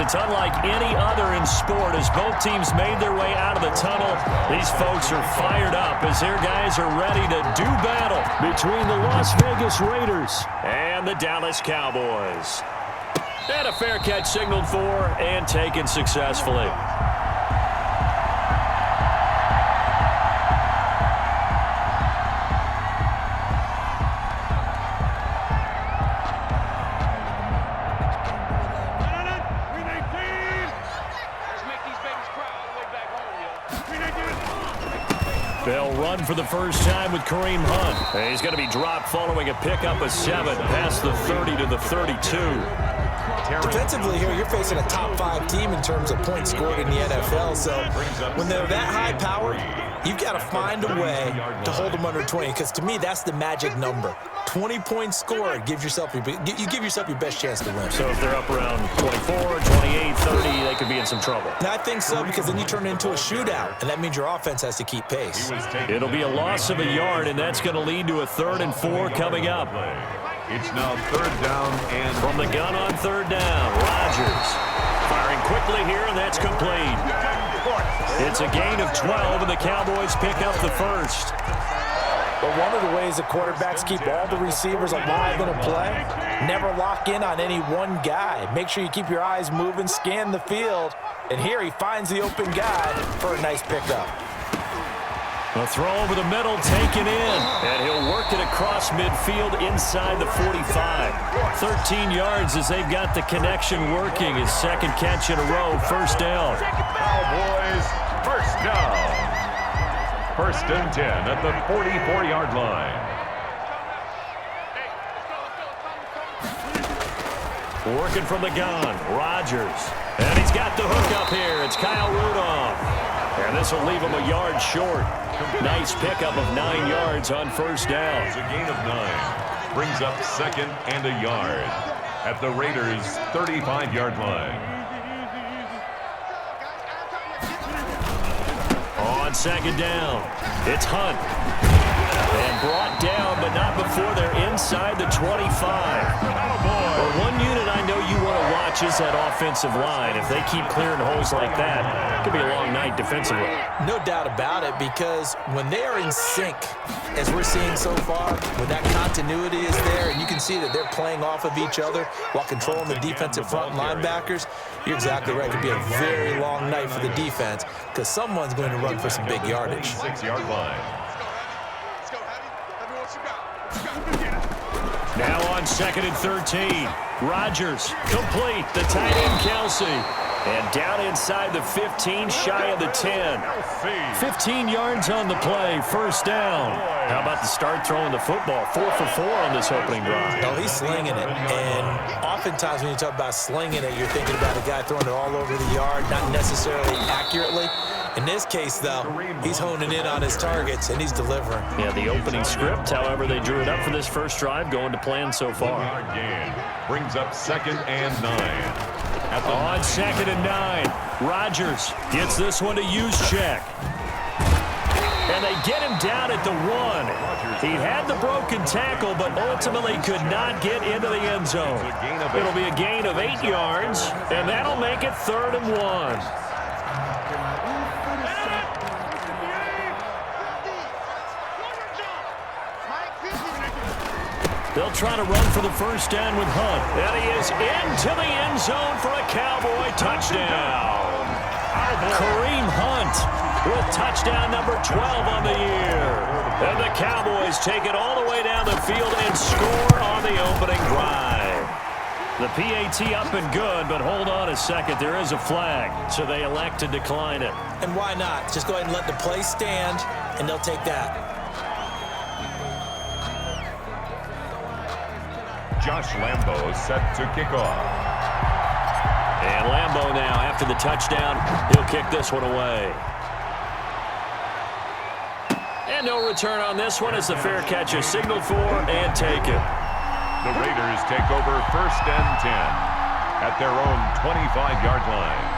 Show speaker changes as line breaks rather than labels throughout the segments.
it's unlike any other in sport. As both teams made their way out of the tunnel, these folks are fired up as their guys are ready to do battle between the Las Vegas Raiders and the Dallas Cowboys. And a fair catch signaled for and taken successfully. They'll run for the first time with Kareem Hunt. And he's going to be dropped following a pickup of 7 past the 30 to the 32.
Defensively here, you're facing a top-5 team in terms of points scored in the NFL. So when they're that high powered, you've got to find a way to hold them under 20. Because to me, that's the magic number. 20 points scored gives yourself you give yourself your best chance to win.
So if they're up around 24, 28, 30, they could be in some trouble.
And I think so, because then you turn it into a shootout, and that means your offense has to keep pace.
It'll be a loss of a yard, and that's going to lead to a 3rd and 4 coming up.
It's now 3rd down and
from the gun on 3rd down. Rodgers firing quickly here, and that's complete. It's a gain of 12, and the Cowboys pick up the first.
But one of the ways the quarterbacks keep all the receivers alive in a play, never lock in on any one guy. Make sure you keep your eyes moving, scan the field, and here he finds the open guy for a nice pickup.
A throw over the middle, taken in, and he'll work it across midfield inside the 45. 13 yards as they've got the connection working. His second catch in a row, first down.
Cowboys, first down. 1st and 10 at the 44-yard line.
Working from the gun, Rodgers. And he's got the hook up here. It's Kyle Rudolph. And this will leave him a yard short. Nice pickup of 9 yards on first down.
It's a gain of 9. Brings up 2nd and a yard at the Raiders' 35-yard line.
On 2nd down, it's Hunt. And brought down, but not before they're inside the 25. Well, one unit I know you want to watch is that offensive line. If they keep clearing holes like that, it could be a long night defensively.
No doubt about it, because when they are in sync, as we're seeing so far, when that continuity is there and you can see that they're playing off of each other while controlling the defensive front linebackers, you're exactly right. It could be a very long night for the defense because someone's going to run for some big yardage.
6-yard line.
Now on 2nd and 13. Rodgers complete. The tight end, Kelsey. And down inside the 15, shy of the 10. 15 yards on the play, first down. How about the start throwing the football? 4 for 4 on this opening drive.
Oh, he's slinging it. And oftentimes when you talk about slinging it, you're thinking about a guy throwing it all over the yard, not necessarily accurately. In this case, though, he's honing in on his targets, and he's delivering.
Yeah, the opening script, however, they drew it up for this first drive, going to plan so far.
Brings up 2nd and 9.
On 2nd and 9, Rodgers gets this one to Juszczyk. And they get him down at the 1. He had the broken tackle, but ultimately could not get into the end zone. It'll be a gain of 8 yards, and that'll make it 3rd and 1. They'll try to run for the first down with Hunt. And he is into the end zone for a Cowboy touchdown. Kareem Hunt with touchdown number 12 on the year. And the Cowboys take it all the way down the field and score on the opening drive. The PAT up and good, but hold on a second. There is a flag, so they elect to decline it.
And why not? Just go ahead and let the play stand, and they'll take that.
Josh Lambo set to kick off.
And Lambo now, after the touchdown, he'll kick this one away. And no return on this one as the fair catch is signaled for and taken.
The Raiders take over 1st and 10 at their own 25-yard line.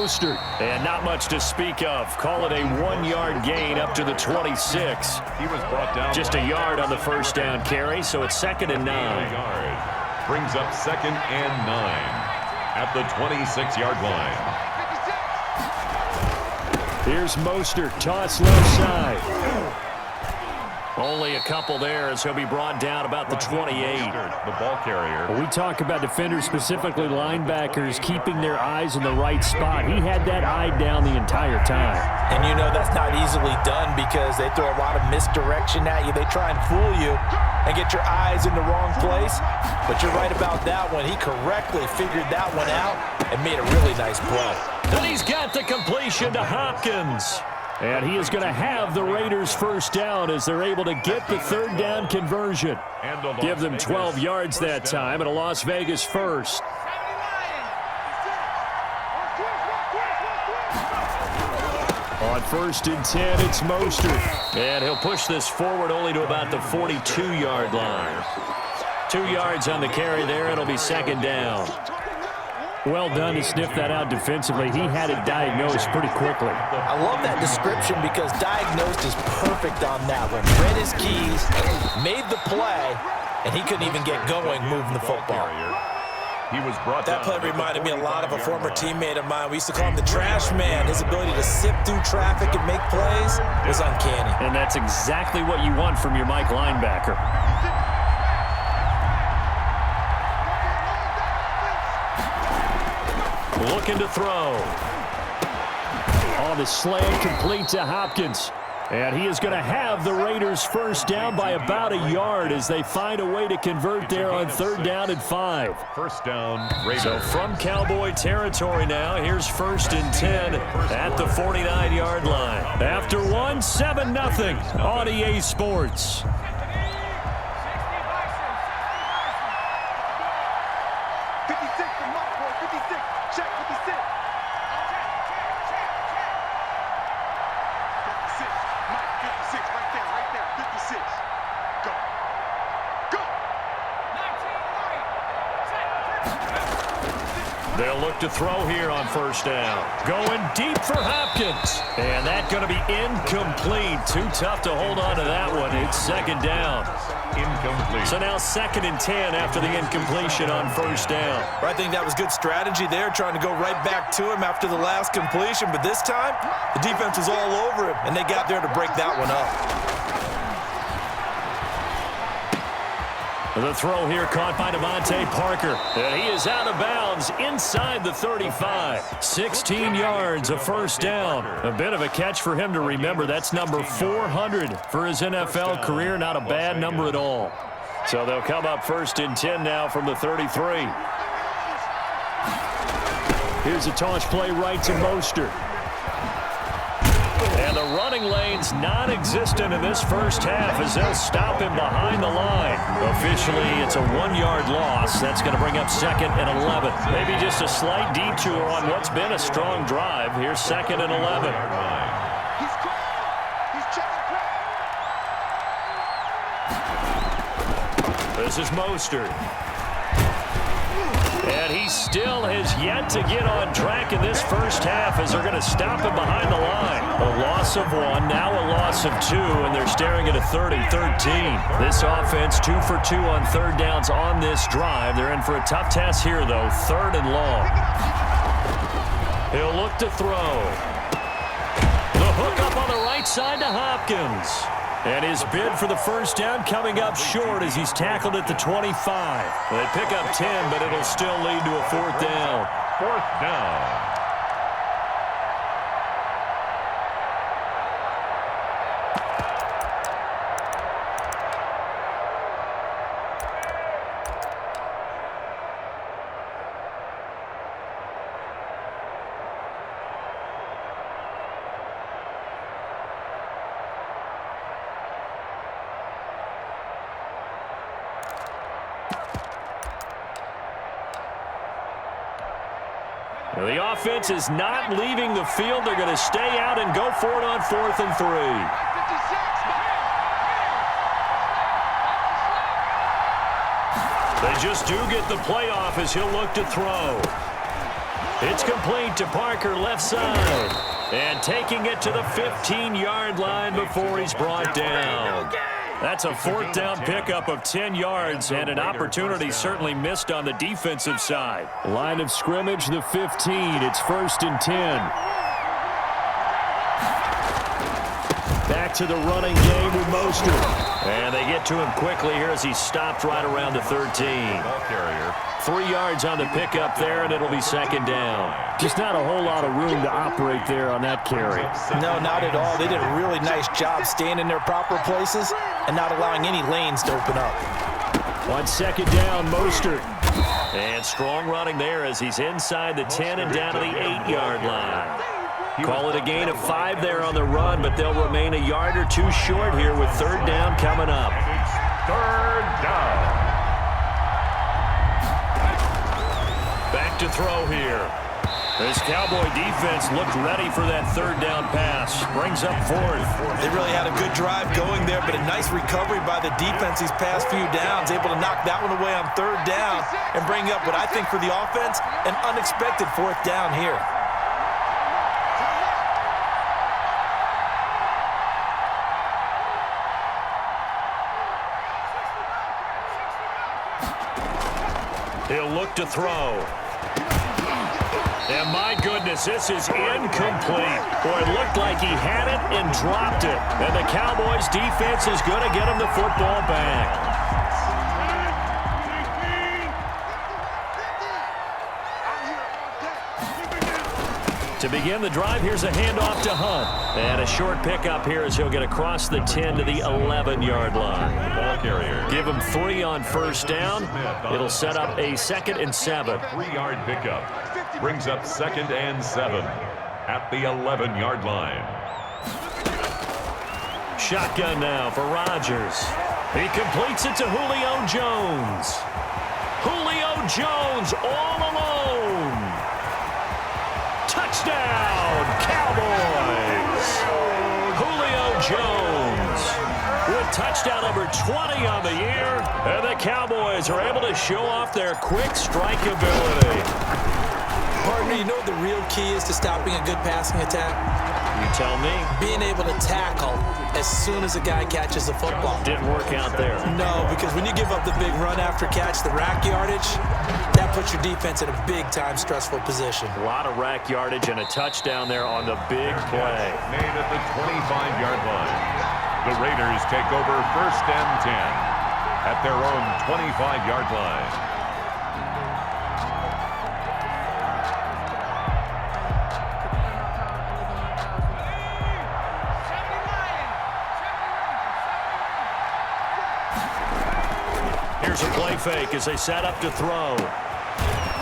Mostert. And not much to speak of. Call it a 1-yard gain up to the 26.
He was brought down.
Just a yard on the first down carry, so it's 2nd and 9.
Brings up 2nd and 9 at the 26-yard line.
Here's Mostert, toss left side. Only a couple there as he'll be brought down about the 28.
The ball carrier.
We talk about defenders, specifically linebackers, keeping their eyes in the right spot. He had that eye down the entire time.
And you know that's not easily done because they throw a lot of misdirection at you. They try and fool you and get your eyes in the wrong place. But you're right about that one. He correctly figured that one out and made a really nice play.
And he's got the completion to Hopkins. And he is going to have the Raiders first down as they're able to get the 3rd down conversion. Give them 12 yards that time and a Las Vegas first. On 1st and 10, it's Mostert. And he'll push this forward only to about the 42-yard line. 2 yards on the carry there. It'll be 2nd down. Well done to sniff that out defensively. He had it diagnosed pretty quickly.
I love that description because diagnosed is perfect on that one. Read his keys, made the play, and he couldn't even get going moving the football.
He was brought
that play reminded me a lot of a former teammate of mine. We used to call him the trash man. His ability to sift through traffic and make plays was uncanny.
And that's exactly what you want from your Mike linebacker. Looking to throw. On the slant, complete to Hopkins. And he is going to have the Raiders first down by about a yard as they find a way to convert there on 3rd down and 5.
First down, Raiders.
So from Cowboy territory now, here's 1st and 10 at the 49-yard line. After 7-0 on EA Sports. They'll look to throw here on 1st down. Going deep for Hopkins. And that's going to be incomplete. Too tough to hold on to that one. It's 2nd down.
Incomplete.
So now 2nd and 10 after the incompletion on 1st down.
I think that was good strategy there, trying to go right back to him after the last completion. But this time, the defense was all over him, and they got there to break that one up.
The throw here caught by Devontae Parker. And he is out of bounds inside the 35. 16 yards, a first down. A bit of a catch for him to remember. That's number 400 for his NFL career. Not a bad number at all. So they'll come up 1st and 10 now from the 33. Here's a toss play right to Mostert. And the running lane's non-existent in this first half as they'll stop him behind the line. Officially, it's a 1-yard loss. That's going to bring up 2nd and 11. Maybe just a slight detour on what's been a strong drive. Here's 2nd and 11. This is Mostert. And he still has yet to get on track in this first half as they're going to stop him behind the line. A loss of 1, now a loss of 2, and they're staring at a 3rd and 13. This offense 2 for 2 on 3rd downs on this drive. They're in for a tough test here, though, 3rd and long. He'll look to throw. The hook up on the right side to Hopkins. And his bid for the first down coming up short as he's tackled at the 25. They pick up 10, but it'll still lead to a 4th down.
4th down.
The offense is not leaving the field. They're going to stay out and go for it on 4th and 3. They just do get the playoff as he'll look to throw. It's complete to Parker, left side. And taking it to the 15-yard line before he's brought down. That's a fourth down pickup of 10 yards and an opportunity certainly missed on the defensive side. Line of scrimmage, the 15. It's 1st and 10. Back to the running game with Mostert. And they get to him quickly here as he stopped right around the 13. 3 yards on the pickup there, and it'll be 2nd down. Just not a whole lot of room to operate there on that carry.
No, not at all. They did a really nice job staying in their proper places and not allowing any lanes to open up.
On 2nd down, Mostert. And strong running there as he's inside the 10 and down to the 8-yard line. Call it a gain of 5 there on the run, but they'll remain a yard or 2 short here with 3rd down coming up.
3rd down.
Back to throw here. This Cowboy defense looked ready for that 3rd down pass. Brings up 4th.
They really had a good drive going there, but a nice recovery by the defense these past few downs. Able to knock that one away on 3rd down and bring up what I think for the offense, an unexpected 4th down here.
He'll look to throw. And my goodness, this is incomplete. Boy, it looked like he had it and dropped it. And the Cowboys defense is going to get him the football back. To begin the drive, here's a handoff to Hunt. And a short pickup here as he'll get across the 10 to the 11-yard line.
Ball carrier.
Give him 3 on 1st down. It'll set up a 2nd and 7.
3-yard pickup. Brings up 2nd and 7 at the 11-yard line.
Shotgun now for Rodgers. He completes it to Julio Jones. Julio Jones all alone. Touchdown, Cowboys! Julio Jones with touchdown number 20 on the year, and the Cowboys are able to show off their quick strike ability.
Partner, you know what the real key is to stopping a good passing attack?
You tell me.
Being able to tackle as soon as a guy catches the football.
Didn't work out there.
No, because when you give up the big run after catch, the rack yardage, that puts your defense in a big-time stressful position.
A lot of rack yardage and a touchdown there on the big play.
Made at the 25-yard line. The Raiders take over 1st and 10 at their own 25-yard line.
Here's a play fake as they set up to throw.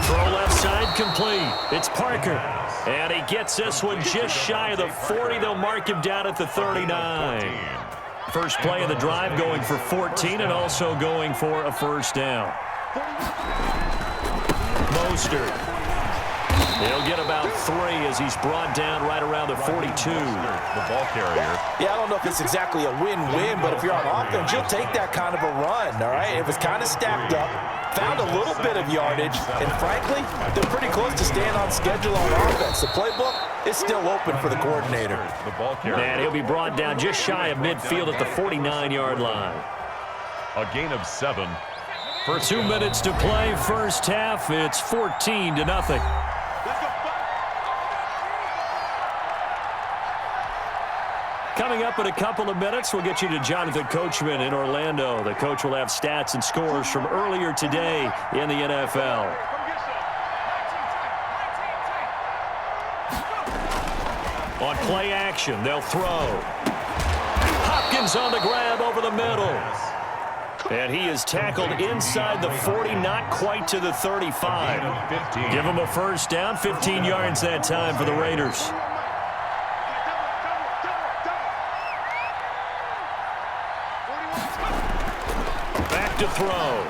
Throw left side complete. It's Parker. And he gets this one just shy of the 40. They'll mark him down at the 39. First play of the drive going for 14 and also going for a 1st down. Mostert. He'll get about 3 as he's brought down right around the 42.
The ball carrier.
Yeah, I don't know if it's exactly a win-win, but if you're on offense, you'll take that kind of a run, all right? It was kind of stacked up, found a little bit of yardage, and frankly, they're pretty close to staying on schedule on offense. The playbook is still open for the coordinator.
The ball carrier.
And he'll be brought down just shy of midfield at the 49-yard line.
A gain of 7.
2 minutes to play, first half. It's 14-0. Coming up in a couple of minutes, we'll get you to Jonathan Coachman in Orlando. The coach will have stats and scores from earlier today in the NFL. On play action, they'll throw. Hopkins on the grab over the middle. And he is tackled inside the 40, not quite to the 35. Give him a 1st down, 15 yards that time for the Raiders. Back to throw.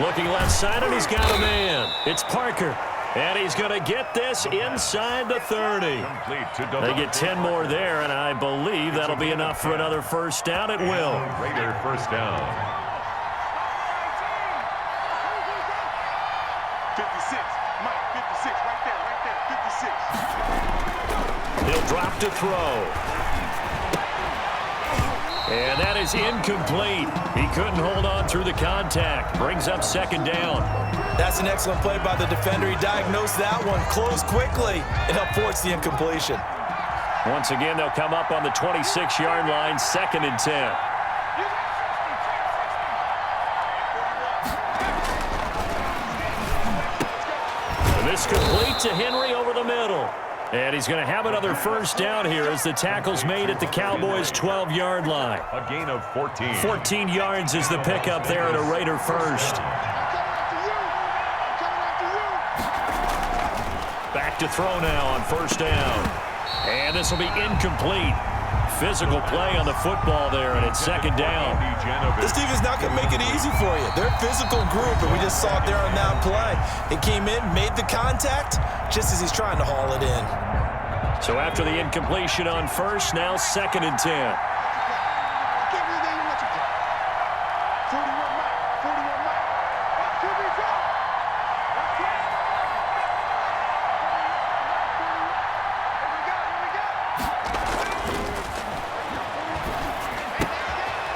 Looking left side, and he's got a man. It's Parker. And he's going to get this inside the 30. They get 10 more there, and I believe that'll be enough for another 1st down. It will.
Raider 1st down.
56, Mike.
He'll drop to throw. And that is incomplete. He couldn't hold on through the contact. Brings up second down.
That's an excellent play by the defender. He diagnosed that one, closed quickly, and helped force the incompletion.
Once again, they'll come up on the 26-yard line, 2nd and 10. And this complete to Henry over the middle. And he's going to have another first down here as the tackle's made at the Cowboys' 12-yard line.
A gain of 14.
14 yards is the pickup there at a Raider first. Back to throw now on first down. And this will be incomplete. Physical play on the football there, and it's 2nd down.
This defense not going to make it easy for you. They're a physical group, and we just saw it there on that play. It came in, made the contact, just as he's trying to haul it in.
So after the incompletion on first, now 2nd and 10.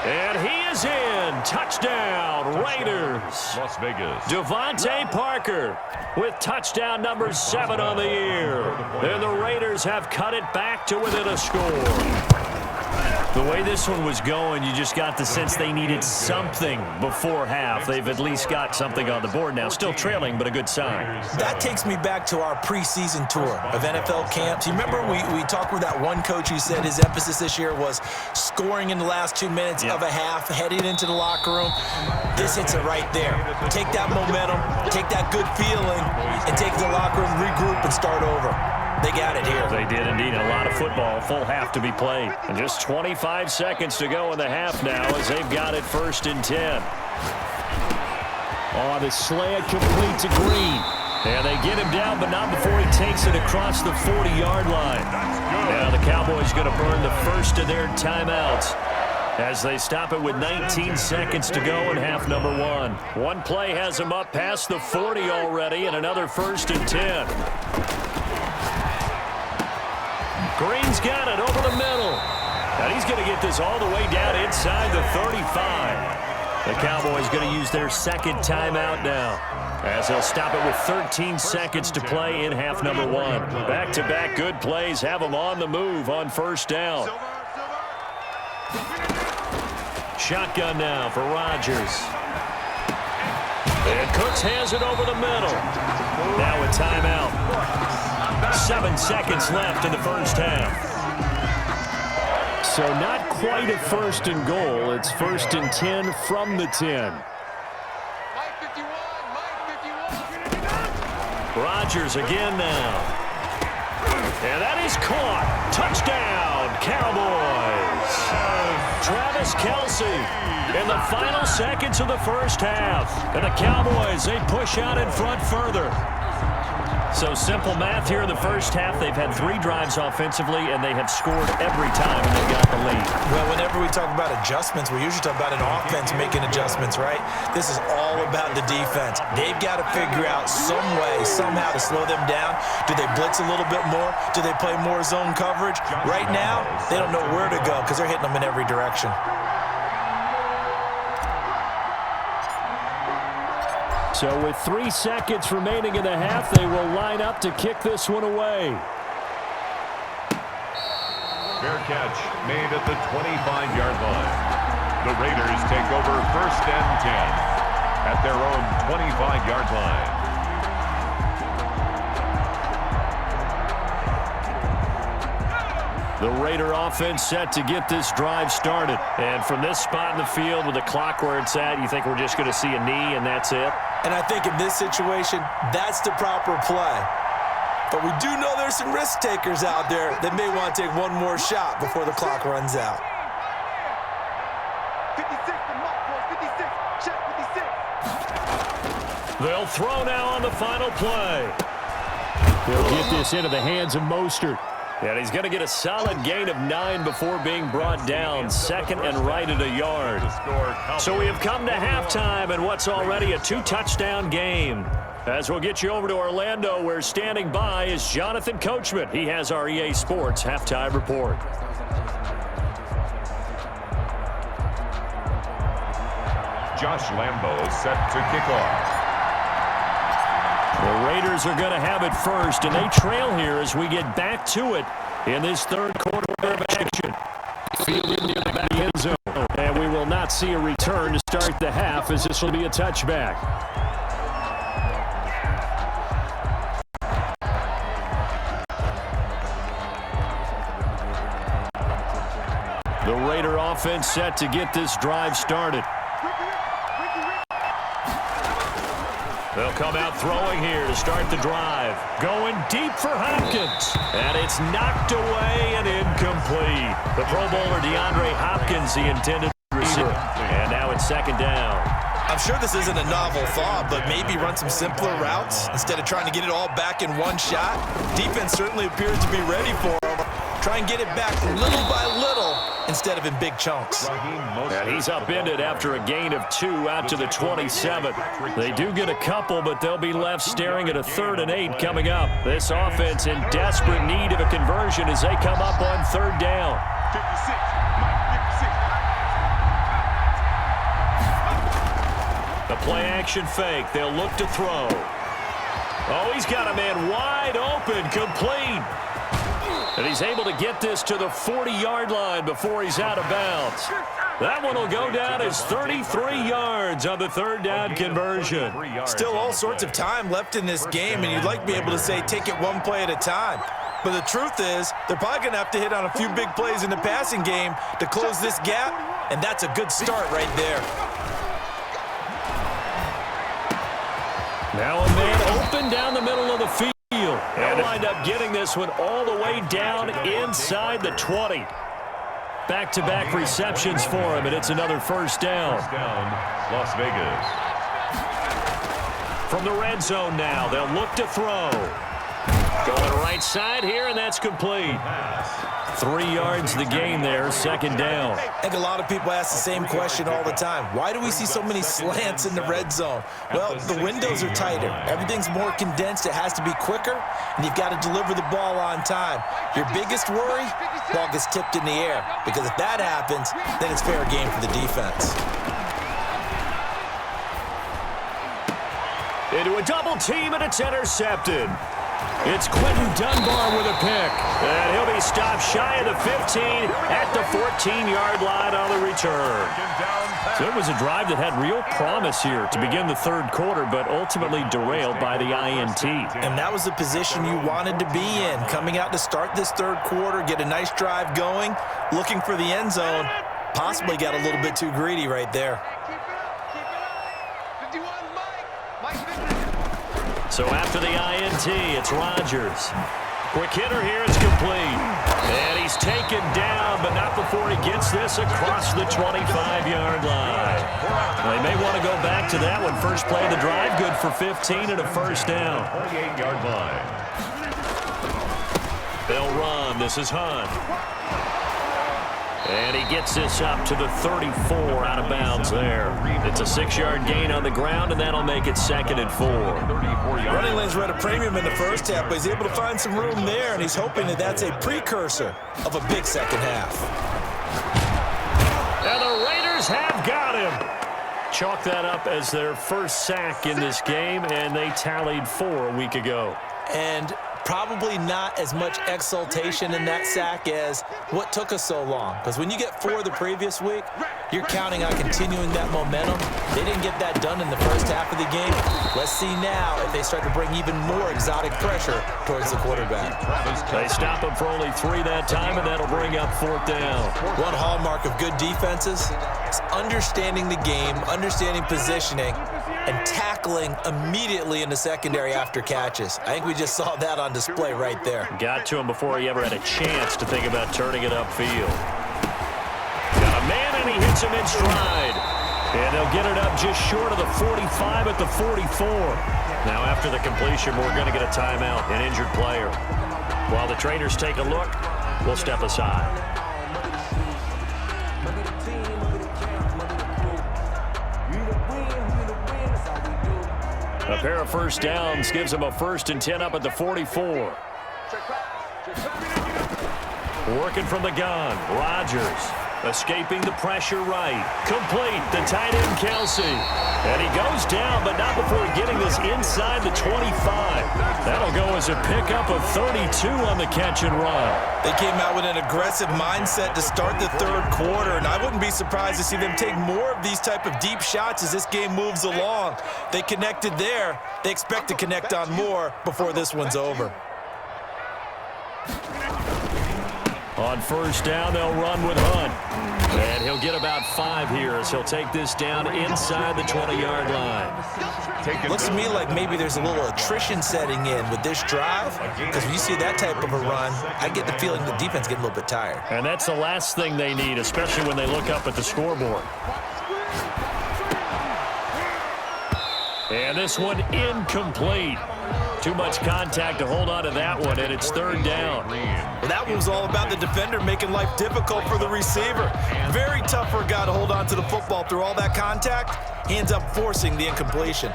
And he is in. Touchdown, Raiders.
Las Vegas.
Devontae Parker with touchdown number 7 on the year. And the Raiders have cut it back to within a score. The way this one was going, you just got the sense they needed something before half. They've at least got something on the board now. Still trailing, but a good sign.
That takes me back to our preseason tour of NFL camps. You remember we talked with that one coach who said his emphasis this year was scoring in the last 2 minutes of a half, heading into the locker room. This hits it right there. Take that momentum, take that good feeling, and take it to the locker room, regroup, and start over. They got it here.
They did indeed. A lot of football, full half to be played. And just 25 seconds to go in the half now as they've got it 1st and 10. Oh, the slant complete to Green. And they get him down, but not before he takes it across the 40-yard line. Now the Cowboys going to burn the first of their timeouts as they stop it with 19 seconds to go in half number 1. One play has them up past the 40 already, and another 1st and 10. Green's got it over the middle. And he's going to get this all the way down inside the 35. The Cowboys going to use their 2nd timeout now, as they'll stop it with 13 seconds to play in half number 1. Back-to-back good plays have them on the move on first down. Shotgun now for Rodgers. And Cooks has it over the middle. Now a timeout. 7 seconds left in the first half. So not quite a 1st and goal. It's 1st and 10 from the 10. Rodgers again now. And that is caught. Touchdown, Cowboys. Travis Kelce in the final seconds of the first half. And the Cowboys, they push out in front further. So simple math here in the first half. They've had 3 drives offensively, and they have scored every time, and they've got the lead.
Well, whenever we talk about adjustments, we usually talk about an offense making adjustments, right? This is all about the defense. They've got to figure out some way, somehow to slow them down. Do they blitz a little bit more? Do they play more zone coverage? Right now, they don't know where to go because they're hitting them in every direction.
So with 3 seconds remaining in the half, they will line up to kick this one away.
Fair catch made at the 25-yard line. The Raiders take over 1st and 10 at their own 25-yard line.
The Raider offense set to get this drive started. And from this spot in the field with the clock where it's at, you think we're just going to see a knee and that's it?
And I think in this situation, that's the proper play. But we do know there's some risk takers out there that may want to take one more shot before the clock runs out.
56, check 56.
They'll throw now on the final play. They'll get this into the hands of Mostert. And he's going to get a solid gain of 9 before being brought down. 2nd and right at a yard. So we have come to halftime in what's already a 2-touchdown game. As we'll get you over to Orlando, where standing by is Jonathan Coachman. He has our EA Sports halftime report.
Josh Lambo is set to kick off.
The Raiders are going to have it first, and they trail here as we get back to it in this third quarter of action. Fielded near the back end zone, and we will not see a return to start the half, as this will be a touchback. The Raider offense set to get this drive started. They'll come out throwing here to start the drive. Going deep for Hopkins. And it's knocked away and incomplete. The Pro Bowler DeAndre Hopkins, the intended receiver. And now it's second down.
I'm sure this isn't a novel thought, but maybe run some simpler routes instead of trying to get it all back in one shot. Defense certainly appears to be ready for him. Try and get it back little by little instead of in big chunks.
And he's upended after a gain of 2 out to the 27. They do get a couple, but they'll be left staring at a 3rd and 8 coming up. This offense in desperate need of a conversion as they come up on 3rd down.
56, Mike, 56.
The play-action fake. They'll look to throw. Oh, he's got a man wide open, complete. And he's able to get this to the 40-yard line before he's out of bounds. That one will go down as 33 yards on the 3rd down conversion.
Still all sorts of time left in this game, and you'd like to be able to say take it one play at a time. But the truth is, they're probably going to have to hit on a few big plays in the passing game to close this gap, and that's a good start right there.
Now a man open down the middle of the field. And wind up getting this one all the way down inside the 20. Back-to-back receptions for him, and it's another first down.
Las Vegas.
From the red zone now, they'll look to throw. Going right side here, and that's complete. 3 yards the gain there, second down.
I think a lot of people ask the same question all the time. Why do we see so many slants in the red zone? Well, the windows are tighter. Everything's more condensed. It has to be quicker, and you've got to deliver the ball on time. Your biggest worry? Ball gets tipped in the air, because if that happens, then it's fair game for the defense.
Into a double team, and it's intercepted. It's Quentin Dunbar with a pick. And he'll be stopped shy of the 15 at the 14-yard line on the return. So it was a drive that had real promise here to begin the third quarter, but ultimately derailed by the INT.
And that was the position you wanted to be in, coming out to start this third quarter, get a nice drive going, looking for the end zone. Possibly got a little bit too greedy right there.
Keep it up. 51, Mike.
So after the INT, it's Rodgers. Quick hitter here is complete. And he's taken down, but not before he gets this across the 25-yard line. They may want to go back to that one. First play of the drive, good for 15 and a first down.
28-yard line.
They'll run. This is Hunt. And he gets this up to the 34 out of bounds there. It's a 6-yard gain on the ground, and that'll make it 2nd and 4.
Running lanes were at a premium in the first half, but he's able to find some room there, and he's hoping that that's a precursor of a big second half.
And the Raiders have got him. Chalk that up as their first sack in this game, and they tallied 4 a week ago.
And probably not as much exultation in that sack as what took us so long. Because when you get 4 the previous week, you're counting on continuing that momentum. They didn't get that done in the first half of the game. Let's see now if they start to bring even more exotic pressure towards the quarterback.
They stop him for only 3 that time, and that'll bring up 4th down.
One hallmark of good defenses is understanding the game, understanding positioning, and tackling immediately in the secondary after catches. I think we just saw that on display right there.
Got to him before he ever had a chance to think about turning it upfield. Got a man, and he hits him in stride. And they'll get it up just short of the 45 at the 44. Now after the completion, we're going to get a timeout, an injured player. While the trainers take a look, we'll step aside. A pair of first downs gives them a 1st and 10 up at the 44. Working from the gun, Rodgers. Escaping the pressure right. Complete, the tight end, Kelsey. And he goes down, but not before getting this inside the 25. That'll go as a pickup of 32 on the catch and run.
They came out with an aggressive mindset to start the third quarter, and I wouldn't be surprised to see them take more of these type of deep shots as this game moves along. They connected there. They expect to connect on more before this one's over.
On first down, they'll run with Hunt. And he'll get about 5 here as he'll take this down inside the 20-yard line.
Looks to me like maybe there's a little attrition setting in with this drive, because when you see that type of a run, I get the feeling the defense getting a little bit tired.
And that's the last thing they need, especially when they look up at the scoreboard. And this one incomplete. Too much contact to hold on to that one, and it's 3rd down.
Well, that one was all about the defender making life difficult for the receiver. Very tough for a guy to hold on to the football through all that contact. He ends up forcing the incompletion.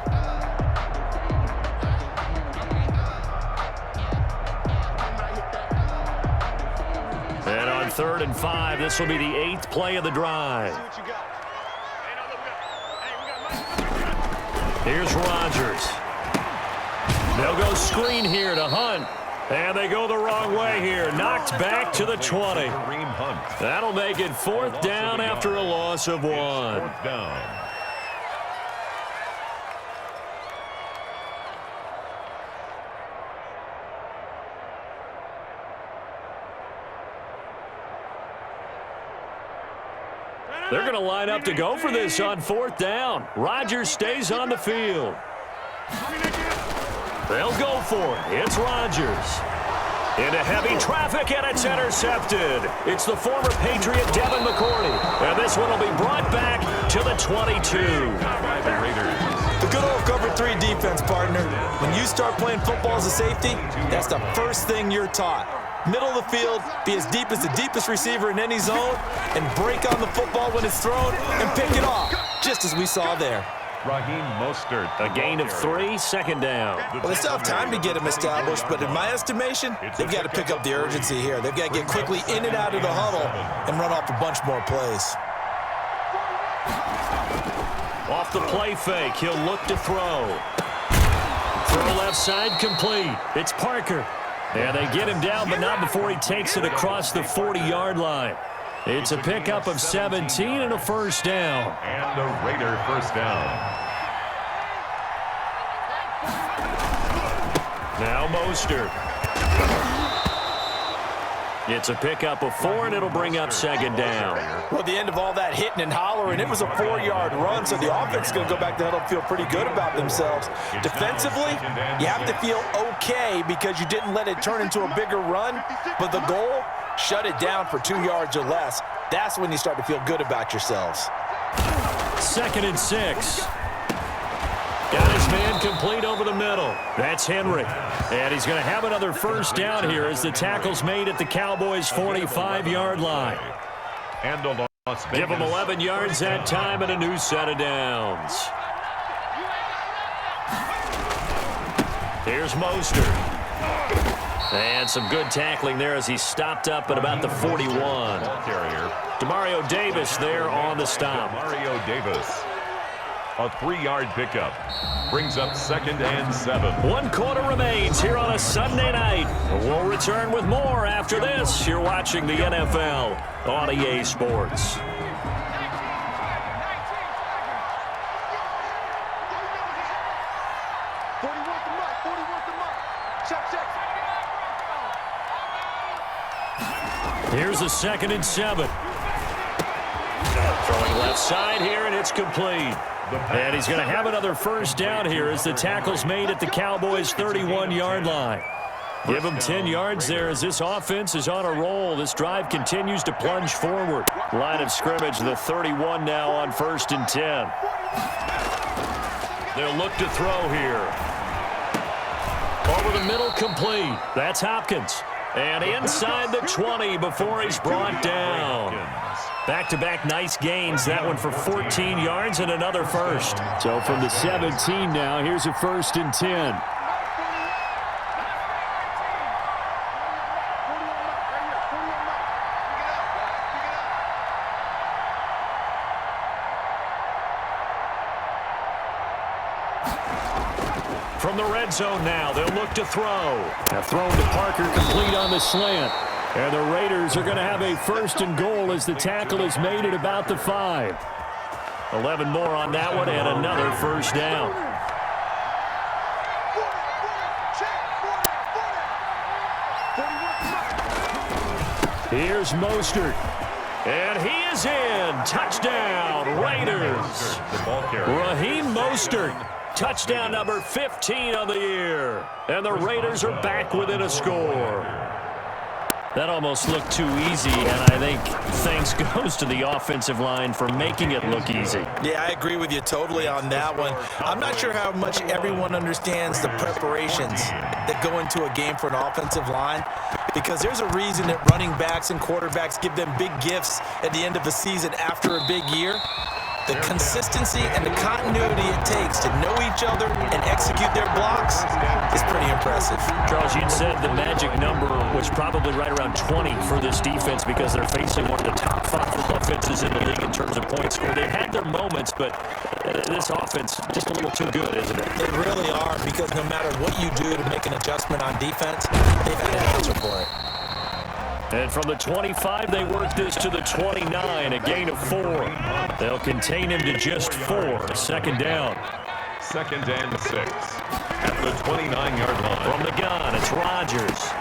And on 3rd and 5, this will be the 8th play of the drive. Here's Rodgers. They'll go screen here to Hunt. And they go the wrong way here. Knocked back to the 20. That'll make it 4th down after a loss of 1. They're going to line up to go for this on 4th down. Rodgers stays on the field. They'll go for it. It's Rodgers. Into heavy traffic, and it's intercepted. It's the former Patriot Devin McCourty. And this one will be brought back to the 22.
The good old cover 3 defense, partner. When you start playing football as a safety, that's the first thing you're taught. Middle of the field, be as deep as the deepest receiver in any zone, and break on the football when it's thrown and pick it off, just as we saw there.
Raheem Mostert.
A gain of 3, 2nd down.
Well, they still have time to get him established, but in my estimation, they've got to pick up the urgency here. They've got to get quickly in and out of the huddle and run off a bunch more plays.
Off the play fake, he'll look to throw. Throw left side, complete. It's Parker. And they get him down, but not before he takes it across the 40-yard line. It's a pickup of 17 and a 1st down.
And a Raider 1st down.
Now Mostert. It's a pickup of 4, and it'll bring up 2nd down.
Well, at the end of all that hitting and hollering, it was a 4-yard run, so the offense is going to go back to huddle and feel pretty good about themselves. Defensively, you have to feel okay because you didn't let it turn into a bigger run, but the goal, shut it down for 2 yards or less. That's when you start to feel good about yourselves.
2nd and 6. Got his man complete over the middle. That's Henry. And he's going to have another 1st down here as the tackle's made at the Cowboys' 45-yard line.
And a Las Vegas.
Give him 11 yards that time and a new set of downs. Here's Mostert. And some good tackling there as he stopped up at about the 41. Demario Davis there on the stop.
Demario Davis. A 3-yard pickup. Brings up 2nd and 7.
1 quarter remains here on a Sunday night. We'll return with more after this. You're watching the NFL on EA Sports. Here's a 2nd and 7. Throwing left side here, and it's complete. And he's going to have another 1st down here as the tackle's made at the Cowboys' 31-yard line. Give him 10 yards there as this offense is on a roll. This drive continues to plunge forward. Line of scrimmage, the 31 now on 1st and 10. They'll look to throw here. Over the middle, complete. That's Hopkins. And inside the 20 before he's brought down. Back-to-back nice gains. That one for 14 yards and another first. So from the 17 now, here's a 1st and 10. From the red zone now, they'll look to throw. Now thrown to Parker, complete on the slant. And the Raiders are going to have a 1st and goal as the tackle is made at about the 5. 11 more on that one and another 1st down. Here's Mostert. And he is in. Touchdown, Raiders. Raheem Mostert. Touchdown number 15 on the year. And the Raiders are back within a score. That almost looked too easy, and I think thanks goes to the offensive line for making it look easy.
Yeah, I agree with you totally on that one. I'm not sure how much everyone understands the preparations that go into a game for an offensive line, because there's a reason that running backs and quarterbacks give them big gifts at the end of the season after a big year. The consistency and the continuity it takes to know each other and execute their blocks is pretty impressive.
Charles, you'd said the magic number was probably right around 20 for this defense because they're facing one of the top 5 offenses in the league in terms of points scored. They've had their moments, but this offense just a little too good, isn't it?
They really are, because no matter what you do to make an adjustment on defense, they've had an answer for it.
And from the 25, they work this to the 29, a gain of 4. They'll contain him to just 4, 2nd down.
2nd and 6 at the 29-yard line.
From the gun, it's Rodgers.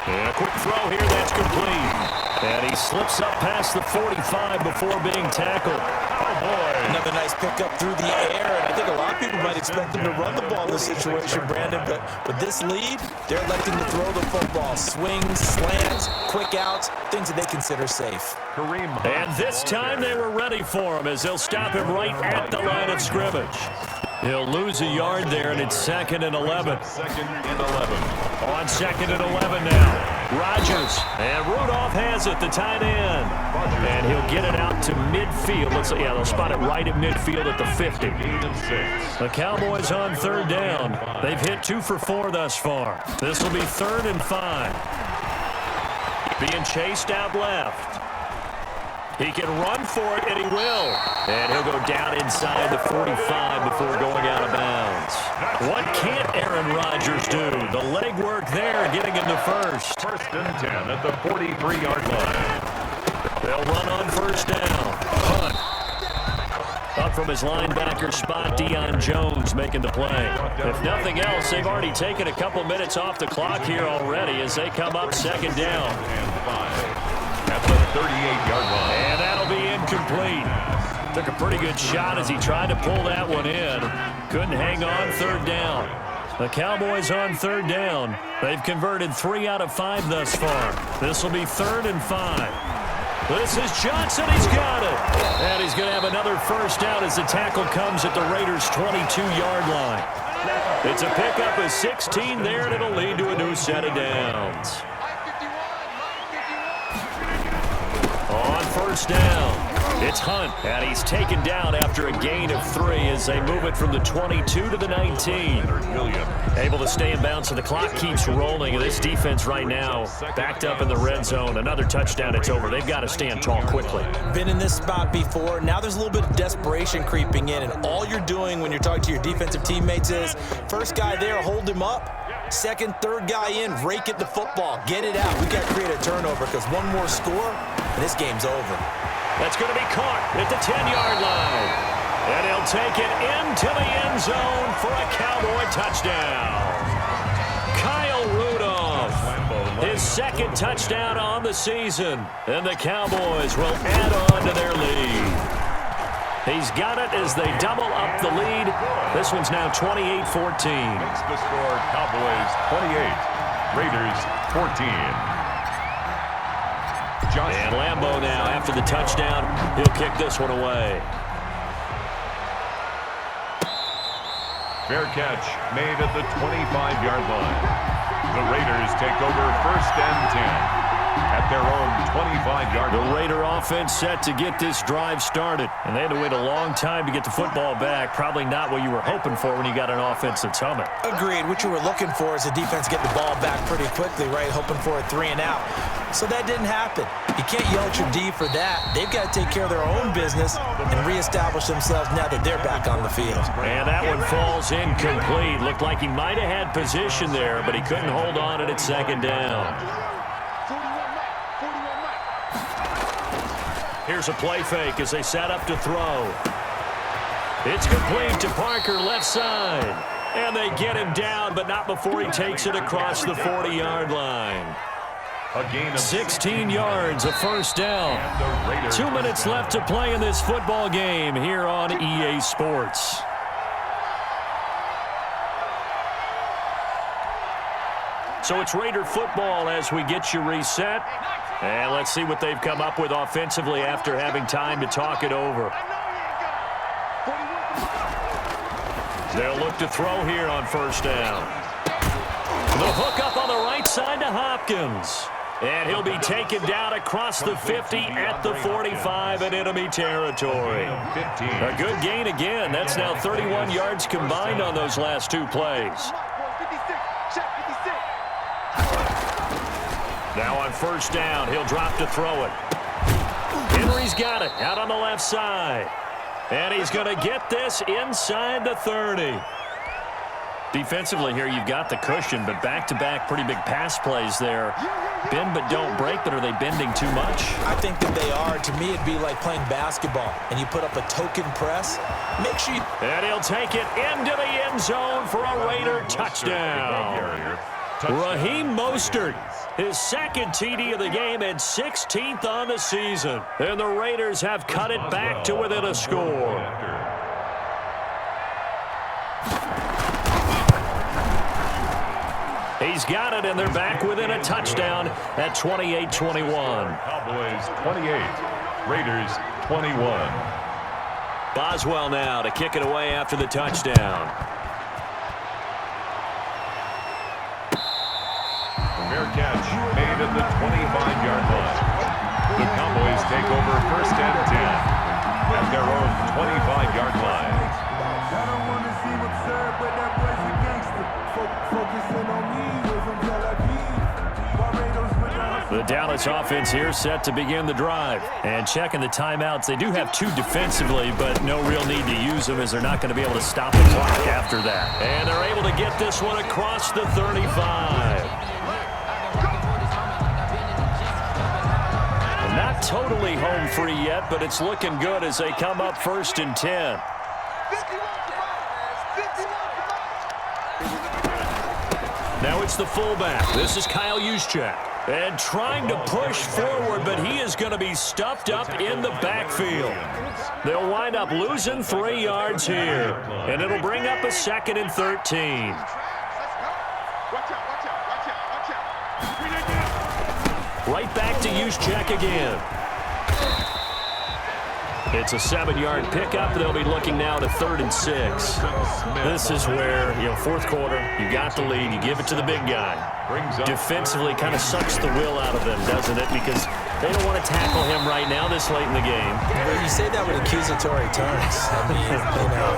And a quick throw here, that's complete. And he slips up past the 45 before being tackled. Oh, boy.
Another nice pickup through the air, and I think a lot of people might expect him to run the ball in this situation, Brandon, but with this lead, they're electing to throw the football. Swings, slants, quick outs, things that they consider safe.
And this time they were ready for him as they'll stop him right at the line of scrimmage. He'll lose a yard there, and it's 2nd and 11.
2nd and 11.
On 2nd and 11 now. Rodgers. And Rudolph has it, the tight end. And he'll get it out to midfield. They'll spot it right at midfield at the 50. The Cowboys on 3rd down. They've hit 2 for 4 thus far. This will be 3rd and 5. Being chased out left. He can run for it, and he will. And he'll go down inside the 45 before going out of bounds. What can't Aaron Rodgers do? The leg work there, getting him to 1st.
1st and 10 at the 43-yard line.
They'll run on 1st down. Hunt. Up from his linebacker spot, Deion Jones making the play. If nothing else, they've already taken a couple minutes off the clock here already as they come up 2nd down.
And 5 at the 38-yard line.
And that'll be incomplete. Took a pretty good shot as he tried to pull that one in. Couldn't hang on 3rd down. The Cowboys on 3rd down. They've converted 3 out of 5 thus far. This will be 3rd and 5. This is Johnson. He's got it. And he's going to have another 1st down as the tackle comes at the Raiders' 22-yard line. It's a pickup of 16 there, and it'll lead to a new set of downs. On 1st down, it's Hunt, and he's taken down after a gain of 3 as they move it from the 22 to the 19. Able to stay in bounds, so the clock keeps rolling. And this defense right now backed up in the red zone. Another touchdown, it's over. They've got to stand tall quickly.
Been in this spot before. Now there's a little bit of desperation creeping in, and all you're doing when you're talking to your defensive teammates is, first guy there, hold him up. 2nd, 3rd guy in, rake at the football. Get it out. We got to create a turnover because one more score, and this game's over.
That's going to be caught at the 10-yard line. And he'll take it into the end zone for a Cowboy touchdown. Kyle Rudolph, his 2nd touchdown on the season. And the Cowboys will add on to their lead. He's got it as they double up the lead. This one's now 28-14.
Makes the score Cowboys 28, Raiders 14.
And Lambeau now, after the touchdown, he'll kick this one away.
Fair catch made at the 25-yard line. The Raiders take over 1st and 10 at their own 25-yard line.
The Raider offense set to get this drive started. And they had to wait a long time to get the football back. Probably not what you were hoping for when you got an offense that's humming.
Agreed. What you were looking for is the defense getting the ball back pretty quickly, right? Hoping for a 3 and out. So that didn't happen. You can't yell at your D for that. They've got to take care of their own business and reestablish themselves now that they're back on the field.
And that one falls incomplete. Looked like he might have had position there, but he couldn't hold on at second down. Here's a play fake as they set up to throw. It's complete to Parker, left side. And they get him down, but not before he takes it across the 40-yard line.
A gain of
16 yards, a first down. 2 minutes left to play in this football game here on EA Sports. So it's Raider football as we get you reset. And let's see what they've come up with offensively after having time to talk it over. They'll look to throw here on first down. The hook up on the right side to Hopkins. And he'll be taken down across the 50 at the 45 in enemy territory. A good gain again. That's now 31 yards combined on those last 2 plays. Now on first down, he'll drop to throw it. Henry's got it out on the left side. And he's going to get this inside the 30. Defensively here, you've got the cushion, but back-to-back pretty big pass plays there. Bend but don't break, but are they bending too much?
I think that they are. To me, it'd be like playing basketball, and you put up a token press. Make sure you...
And he'll take it into the end zone for a Raider touchdown. Raheem Mostert, his second TD of the game and 16th on the season. And the Raiders have cut it back to within a score. He's got it, and they're back within a touchdown at 28-21.
Cowboys 28, Raiders 21.
Boswell now to kick it away after the touchdown.
Fair catch made at the 25-yard line. The Cowboys take over first and 10 at their own 25-yard line.
I don't want to seem absurd, but that boy's a gangster. Focusing on me, we're from Tel Aviv. Barbados with
The Dallas offense here set to begin the drive. And checking the timeouts, they do have 2 defensively, but no real need to use them as they're not going to be able to stop the clock after that. And they're able to get this one across the 35. Not totally home free yet, but it's looking good as they come up first and 10. Now it's the fullback. This is Kyle Juszczyk. And trying to push forward, but he is going to be stuffed up in the backfield. They'll wind up losing 3 yards here. And it'll bring up a 2nd and 13. Right back to Juszczyk again. It's a 7-yard pickup. They'll be looking now to 3rd and 6. This is where, fourth quarter, you got the lead, you give it to the big guy. Defensively kind of sucks the will out of them, doesn't it? Because they don't want to tackle him right now this late in the game.
Well, you say that with accusatory terms. I mean,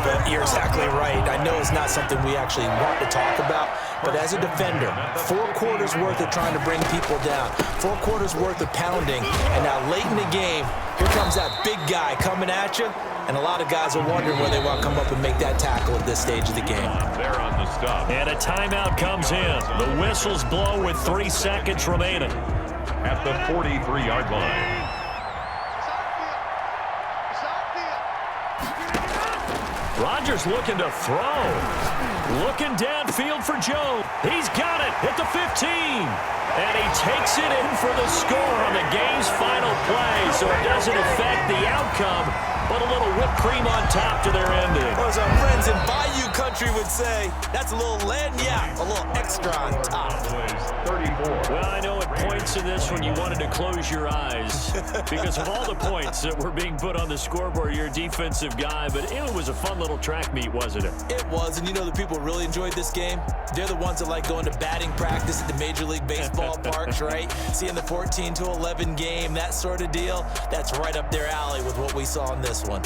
but you're exactly right. I know it's not something we actually want to talk about, but as a defender, 4 quarters worth of trying to bring people down, 4 quarters worth of pounding, and now late in the game, here comes that big guy coming at you, and a lot of guys are wondering where they want to come up and make that tackle at this stage of the game.
They're on the stop.
And a timeout comes in. The whistles blow with 3 seconds remaining.
At the 43-yard line.
Rodgers looking to throw. Looking downfield for Joe. He's got it at the 15. And he takes it in for the score on the game's final play. So it doesn't affect the outcome, but a little whipped cream on top to their ending.
Well, as our friends in Bayou Country would would say that's a little lagniappe, a little extra on top.
34.
Well, I know at points in this one you wanted to close your eyes because of all the points that were being put on the scoreboard. You're a defensive guy, but it was a fun little track meet, wasn't it?
It was, and you know the people who really enjoyed this game? They're the ones that like going to batting practice at the Major League Baseball parks, right? Seeing the 14-11 game, that sort of deal. That's right up their alley with what we saw in this one.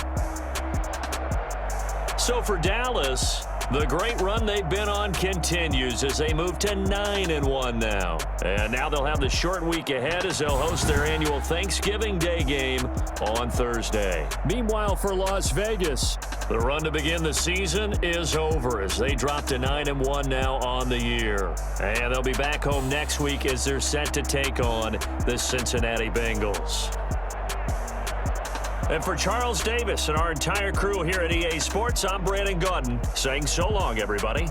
So for Dallas, the great run they've been on continues as they move to 9-1 now. And now they'll have the short week ahead as they'll host their annual Thanksgiving Day game on Thursday. Meanwhile, for Las Vegas, the run to begin the season is over as they drop to 9-1 now on the year. And they'll be back home next week as they're set to take on the Cincinnati Bengals. And for Charles Davis and our entire crew here at EA Sports, I'm Brandon Gaudin saying so long, everybody.